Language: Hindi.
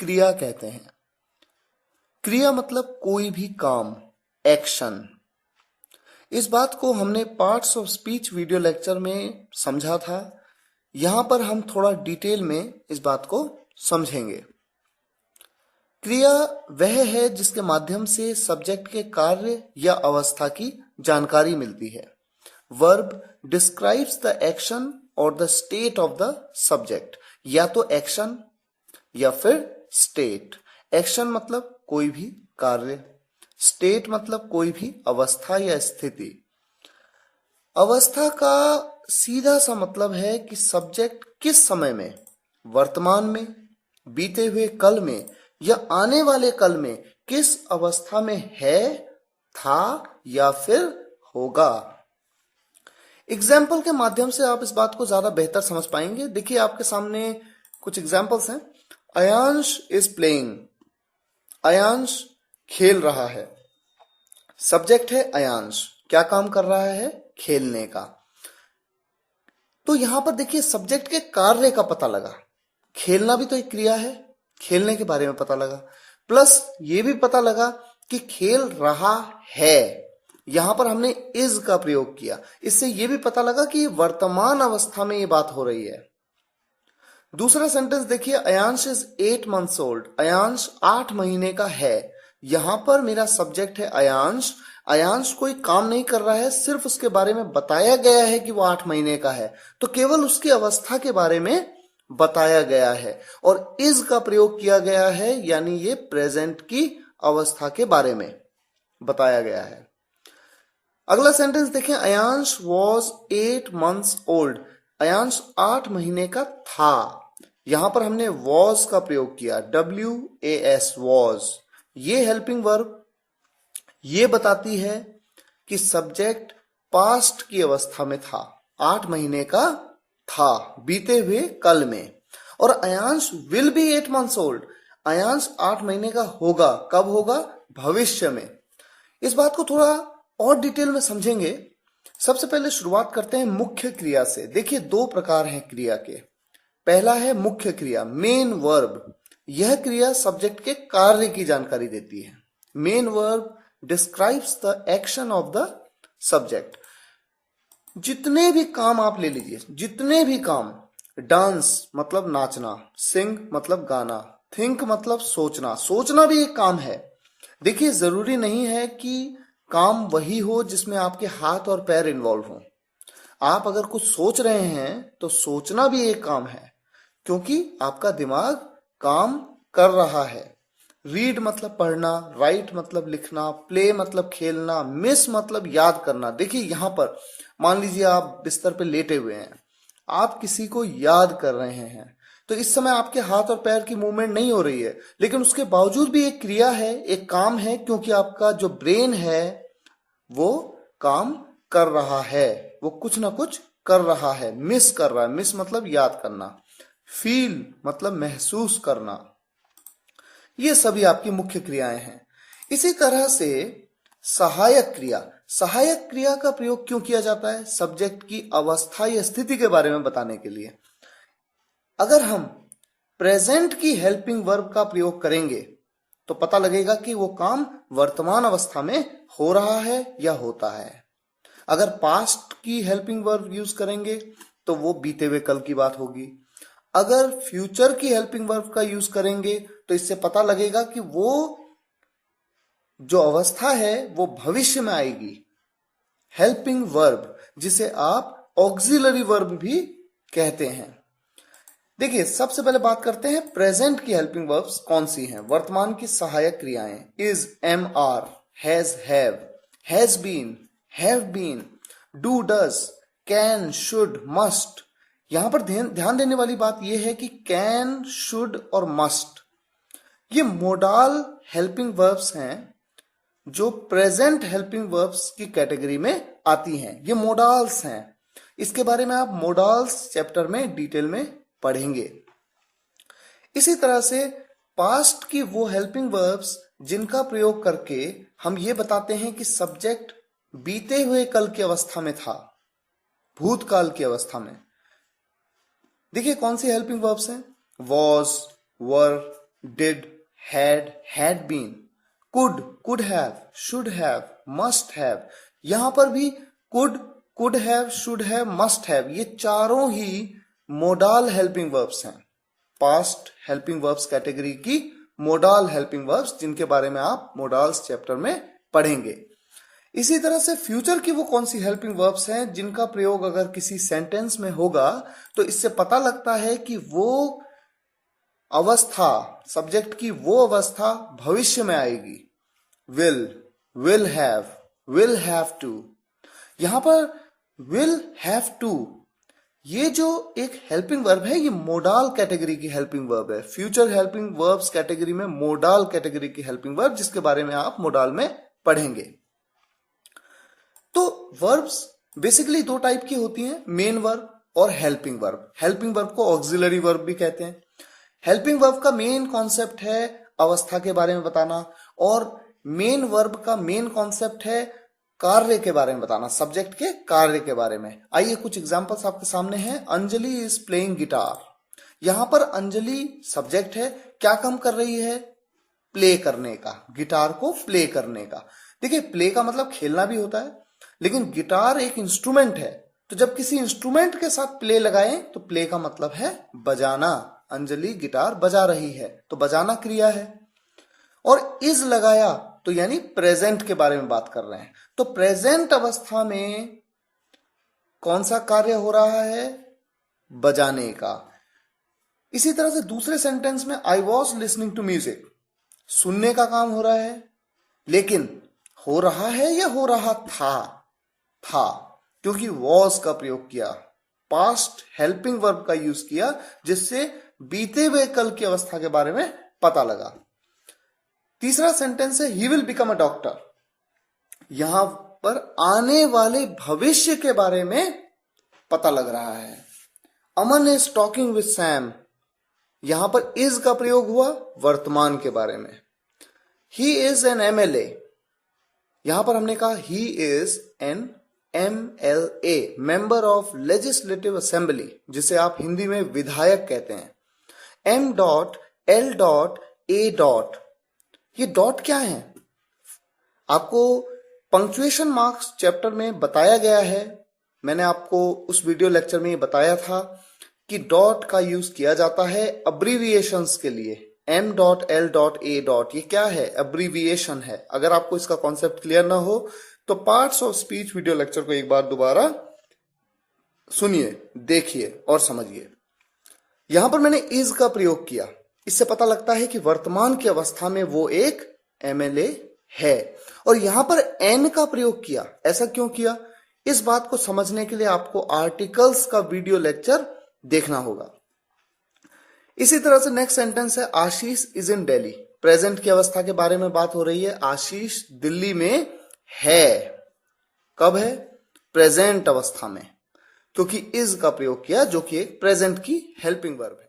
क्रिया कहते हैं। क्रिया मतलब कोई भी काम, एक्शन। इस बात को हमने parts of speech video lecture में समझा था। यहां पर हम थोड़ा डिटेल में इस बात को समझेंगे। क्रिया वह है जिसके माध्यम से सब्जेक्ट के कार्य या अवस्था की जानकारी मिलती है। वर्ब डिस्क्राइब्स द एक्शन और the state of the subject. या तो एक्शन या फिर स्टेट। एक्शन मतलब कोई भी कार्य, स्टेट मतलब कोई भी अवस्था या स्थिति। अवस्था का सीधा सा मतलब है कि सब्जेक्ट किस समय में, वर्तमान में, बीते हुए कल में या आने वाले कल में किस अवस्था में है, था या फिर होगा। एग्जाम्पल के माध्यम से आप इस बात को ज्यादा बेहतर समझ पाएंगे। देखिए आपके सामने कुछ एग्जाम्पल्स हैं। Ayansh is playing. अयांश खेल रहा है। सब्जेक्ट है अयांश, क्या काम कर रहा है, खेलने का। तो यहां पर देखिए सब्जेक्ट के कार्य का पता लगा। खेलना भी तो एक क्रिया है, खेलने के बारे में पता लगा। प्लस ये भी पता लगा कि खेल रहा है। यहां पर हमने इज का प्रयोग किया। इससे यह भी पता लगा कि वर्तमान अवस्था में ये बात हो रही है। दूसरा सेंटेंस देखिए, Ayansh is 8 months old. Ayansh 8 महीने का है। यहां पर मेरा सब्जेक्ट है अयांश। अयांश कोई काम नहीं कर रहा है, सिर्फ उसके बारे में बताया गया है कि वो 8 महीने का है, तो केवल उसकी अवस्था के बारे में बताया गया है और इज का प्रयोग किया गया है, यानी ये प्रेजेंट की अवस्था के बारे में बताया गया है। अगला सेंटेंस देखें, Ayansh was 8 months old. Ayansh 8 महीने का था। यहां पर हमने वॉज का प्रयोग किया, WAS वॉज। ये हेल्पिंग वर्ब ये बताती है कि सब्जेक्ट पास्ट की अवस्था में था, 8 महीने का था बीते हुए कल में। और Ayansh will be 8 months old. Ayansh 8 महीने का होगा, कब होगा, भविष्य में। इस बात को थोड़ा और डिटेल में समझेंगे। सबसे पहले शुरुआत करते हैं मुख्य क्रिया से। देखिए 2 प्रकार हैं क्रिया के। पहला है मुख्य क्रिया, मेन वर्ब। यह क्रिया सब्जेक्ट के कार्य की जानकारी देती है। Main verb describes the action of the subject. जितने भी काम आप ले लीजिए, जितने भी काम, डांस मतलब नाचना, सिंग मतलब गाना, थिंक मतलब सोचना, सोचना भी एक काम है। देखिए जरूरी नहीं है कि काम वही हो जिसमें आपके हाथ और पैर इन्वॉल्व हो। आप अगर कुछ सोच रहे हैं तो सोचना भी एक काम है, क्योंकि आपका दिमाग काम कर रहा है। रीड मतलब पढ़ना, राइट मतलब लिखना, प्ले मतलब खेलना, मिस मतलब याद करना। देखिए यहां पर मान लीजिए आप बिस्तर पे लेटे हुए हैं, आप किसी को याद कर रहे हैं, तो इस समय आपके हाथ और पैर की मूवमेंट नहीं हो रही है, लेकिन उसके बावजूद भी एक क्रिया है, एक काम है, क्योंकि आपका जो ब्रेन है वो काम कर रहा है, वो कुछ ना कुछ कर रहा है, मिस कर रहा है। मिस मतलब याद करना। फील मतलब महसूस करना। ये सभी आपकी मुख्य क्रियाएं हैं। इसी तरह से सहायक क्रिया, सहायक क्रिया का प्रयोग क्यों किया जाता है, सब्जेक्ट की अवस्था या स्थिति के बारे में बताने के लिए। अगर हम प्रेजेंट की हेल्पिंग वर्ब का प्रयोग करेंगे तो पता लगेगा कि वो काम वर्तमान अवस्था में हो रहा है या होता है। अगर पास्ट की हेल्पिंग वर्ब यूज करेंगे तो वो बीते हुए कल की बात होगी। अगर फ्यूचर की हेल्पिंग वर्ब का यूज करेंगे तो इससे पता लगेगा कि वो जो अवस्था है वो भविष्य में आएगी। हेल्पिंग वर्ब जिसे आप ऑक्सिलरी वर्ब भी कहते हैं। देखिए सबसे पहले बात करते हैं प्रेजेंट की हेल्पिंग वर्ब्स कौन सी हैं। वर्तमान की सहायक क्रियाएं, is, am, are, has been, have been, do, does, can, should, must. यहां पर ध्यान देने वाली बात यह है कि कैन, शुड और मस्ट ये मोडाल हेल्पिंग वर्ब्स हैं जो प्रेजेंट हेल्पिंग वर्ब्स की कैटेगरी में आती हैं। ये मोडाल्स हैं। इसके बारे में आप मोडाल्स चैप्टर में डिटेल में पढ़ेंगे। इसी तरह से पास्ट की वो हेल्पिंग वर्ब्स जिनका प्रयोग करके हम ये बताते हैं कि सब्जेक्ट बीते हुए कल की अवस्था में था, भूतकाल की अवस्था में। देखिए कौन सी हेल्पिंग वर्ब्स हैं, was, were, did, had been, could have, should have, must have। यहां पर भी could have, should have, must have ये चारों ही मोडाल हेल्पिंग वर्ब्स हैं। पास्ट हेल्पिंग वर्ब्स कैटेगरी की मोडाल हेल्पिंग वर्ब्स, जिनके बारे में आप मोडाल्स चैप्टर में पढ़ेंगे। इसी तरह से फ्यूचर की वो कौन सी हेल्पिंग वर्ब्स हैं जिनका प्रयोग अगर किसी सेंटेंस में होगा तो इससे पता लगता है कि वो अवस्था, सब्जेक्ट की वो अवस्था भविष्य में आएगी। will have to। यहां पर will have to ये जो एक हेल्पिंग वर्ब है ये मोडाल कैटेगरी की हेल्पिंग वर्ब है। फ्यूचर हेल्पिंग वर्ब्स कैटेगरी में मोडाल कैटेगरी की हेल्पिंग वर्ब, जिसके बारे में आप मोडाल में पढ़ेंगे। तो वर्ब्स बेसिकली दो टाइप की होती हैं, मेन वर्ब और हेल्पिंग वर्ब। हेल्पिंग वर्ब को ऑक्सिलरी वर्ब भी कहते हैं। हेल्पिंग वर्ब का मेन कॉन्सेप्ट है अवस्था के बारे में बताना, और मेन वर्ब का मेन कॉन्सेप्ट है कार्य के बारे में बताना, सब्जेक्ट के कार्य के बारे में। आइए कुछ एग्जांपल्स आपके सामने हैं। Anjali is playing guitar. यहां पर अंजलि सब्जेक्ट है, क्या काम कर रही है? प्ले करने का, गिटार को प्ले करने का। देखिए प्ले का मतलब खेलना भी होता है, लेकिन गिटार एक इंस्ट्रूमेंट है, तो जब किसी इंस्ट्रूमेंट के साथ प्ले लगाएं तो प्ले का मतलब है बजाना। अंजलि गिटार बजा रही है तो बजाना क्रिया है। और इज लगाया तो यानी प्रेजेंट के बारे में बात कर रहे हैं, तो प्रेजेंट अवस्था में कौन सा कार्य हो रहा है? बजाने का। इसी तरह से दूसरे सेंटेंस में I was listening to music, सुनने का काम हो रहा है, लेकिन हो रहा है या हो रहा था, क्योंकि वॉज का प्रयोग किया, पास्ट हेल्पिंग वर्ब का यूज किया, जिससे बीते हुए कल की अवस्था के बारे में पता लगा। तीसरा सेंटेंस है he will become a doctor. यहां पर आने वाले भविष्य के बारे में पता लग रहा है। अमन इज टॉकिंग विद सैम। यहां पर इज का प्रयोग हुआ वर्तमान के बारे में। He is an MLA। यहां पर हमने कहा he is an MLA, member of legislative assembly, जिसे आप हिंदी में विधायक कहते हैं। M.L.A. ये डॉट क्या है? आपको पंक्चुएशन मार्क्स चैप्टर में बताया गया है। मैंने आपको उस वीडियो लेक्चर में ये बताया था कि डॉट का यूज किया जाता है अब्रीविएशंस के लिए। M.L.A. ये क्या है? अब्रीविएशन है। अगर आपको इसका कॉन्सेप्ट क्लियर ना हो तो parts of speech video lecture को एक बार दोबारा सुनिए, देखिए और समझिए। यहां पर मैंने इज का प्रयोग किया, इससे पता लगता है कि वर्तमान की अवस्था में वो एक MLA है। और यहां पर एन का प्रयोग किया। ऐसा क्यों किया? इस बात को समझने के लिए आपको आर्टिकल्स का वीडियो लेक्चर देखना होगा। इसी तरह से नेक्स्ट सेंटेंस है आशीष इज इन दिल्ली। प्रेजेंट की अवस्था के बारे में बात हो रही है। आशीष दिल्ली में है। कब है? प्रेजेंट अवस्था में, क्योंकि इज का प्रयोग किया, जो कि एक प्रेजेंट की हेल्पिंग वर्ब है।